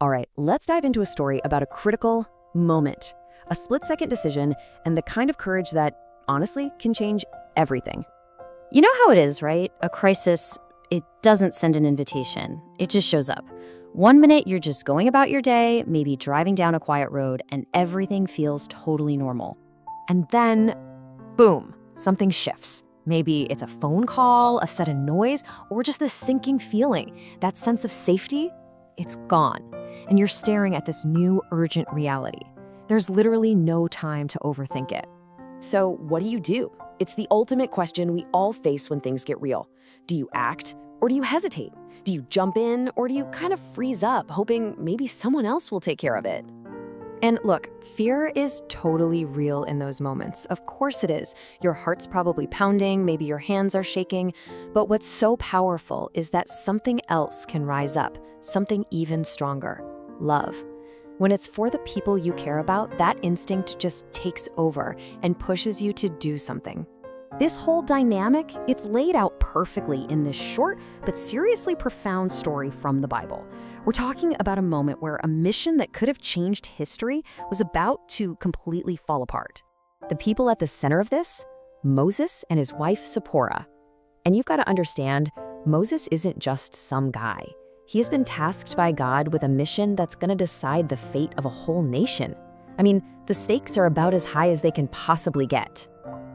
All right, let's dive into a story about a critical moment, a split-second decision, and the kind of courage that, honestly, can change everything. You know how it is, right? A crisis, it doesn't send an invitation. It just shows up. One minute, you're just going about your day, maybe driving down a quiet road, and everything feels totally normal. And then, boom, something shifts. Maybe it's a phone call, a sudden noise, or just this sinking feeling. That sense of safety, it's gone. And you're staring at this new, urgent reality. There's literally no time to overthink it. So what do? It's the ultimate question we all face when things get real. Do you act or do you hesitate? Do you jump in or do you kind of freeze up, hoping maybe someone else will take care of it? And look, fear is totally real in those moments. Of course it is. Your heart's probably pounding, maybe your hands are shaking. But what's so powerful is that something else can rise up, something even stronger: love. When it's for the people you care about, that instinct just takes over and pushes you to do something. This whole dynamic, it's laid out perfectly in this short but seriously profound story from the Bible. We're talking about a moment where a mission that could have changed history was about to completely fall apart. The people at the center of this? Moses and his wife Zipporah. And you've got to understand, Moses isn't just some guy. He has been tasked by God with a mission that's going to decide the fate of a whole nation. I mean, the stakes are about as high as they can possibly get.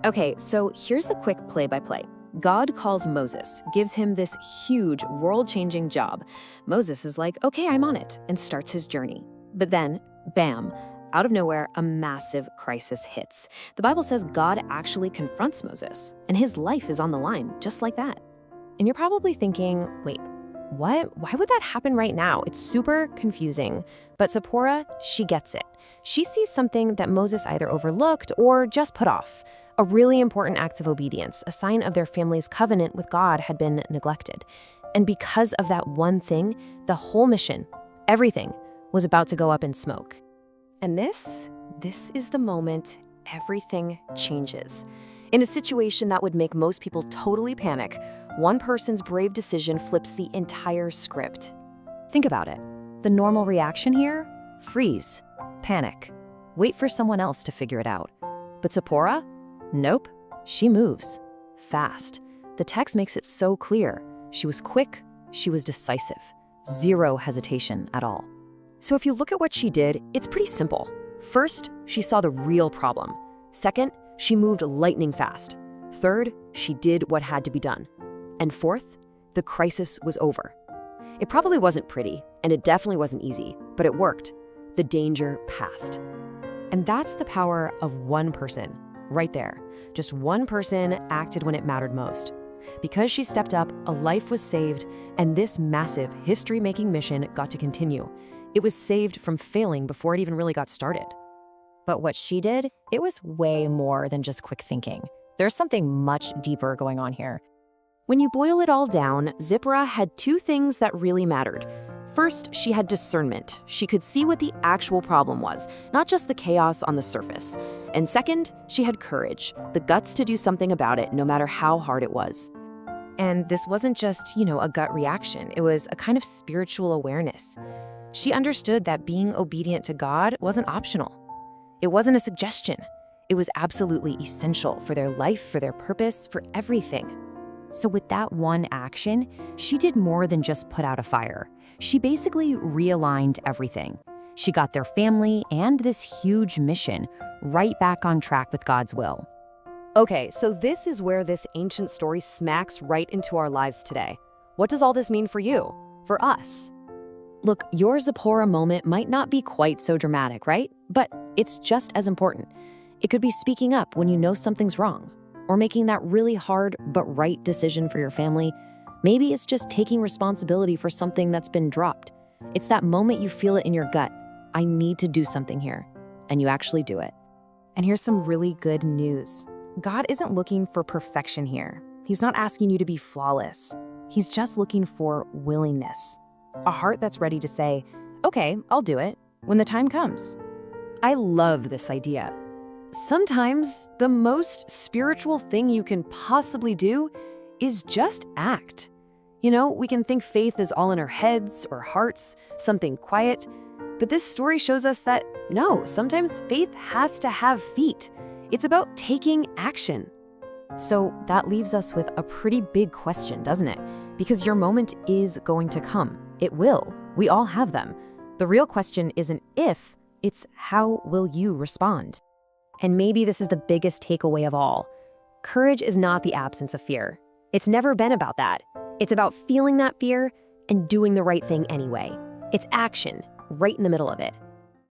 Okay, so here's the quick play-by-play. God calls Moses, gives him this huge, world-changing job. Moses is like, okay, I'm on it, and starts his journey. But then, bam, out of nowhere, a massive crisis hits. The Bible says God actually confronts Moses, and his life is on the line, just like that. And you're probably thinking, wait, what? Why would that happen right now? It's super confusing. But Zipporah, she gets it. She sees something that Moses either overlooked or just put off. A really important act of obedience, a sign of their family's covenant with God had been neglected. And because of that one thing, the whole mission, everything, was about to go up in smoke. And this is the moment everything changes. In a situation that would make most people totally panic, one person's brave decision flips the entire script. Think about it. The normal reaction here? Freeze, panic, wait for someone else to figure it out. But Zipporah? Nope, she moves. Fast. The text makes it so clear. She was quick, she was decisive. Zero hesitation at all. So if you look at what she did, it's pretty simple. First, she saw the real problem. Second, she moved lightning fast. Third, she did what had to be done. And fourth, the crisis was over. It probably wasn't pretty, and it definitely wasn't easy, but it worked. The danger passed. And that's the power of one person. Right there. Just one person acted when it mattered most. Because she stepped up, a life was saved, and this massive history-making mission got to continue. It was saved from failing before it even really got started. But what she did, it was way more than just quick thinking. There's something much deeper going on here. When you boil it all down, Zipporah had two things that really mattered. First, she had discernment. She could see what the actual problem was, not just the chaos on the surface. And second, she had courage, the guts to do something about it, no matter how hard it was. And this wasn't just, a gut reaction. It was a kind of spiritual awareness. She understood that being obedient to God wasn't optional. It wasn't a suggestion. It was absolutely essential for their life, for their purpose, for everything. So with that one action, she did more than just put out a fire. She basically realigned everything. She got their family and this huge mission right back on track with God's will. Okay, so this is where this ancient story smacks right into our lives today. What does all this mean for you? For us? Look, your Zipporah moment might not be quite so dramatic, right? But it's just as important. It could be speaking up when you know something's wrong, or making that really hard but right decision for your family. Maybe it's just taking responsibility for something that's been dropped. It's that moment you feel it in your gut. I need to do something here. And you actually do it. And here's some really good news. God isn't looking for perfection here. He's not asking you to be flawless. He's just looking for willingness. A heart that's ready to say, okay, I'll do it when the time comes. I love this idea. Sometimes the most spiritual thing you can possibly do is just act. We can think faith is all in our heads or hearts, something quiet. But this story shows us that no, sometimes faith has to have feet. It's about taking action. So that leaves us with a pretty big question, doesn't it? Because your moment is going to come. It will. We all have them. The real question isn't if, it's how will you respond? And maybe this is the biggest takeaway of all. Courage is not the absence of fear. It's never been about that. It's about feeling that fear and doing the right thing anyway. It's action, right in the middle of it.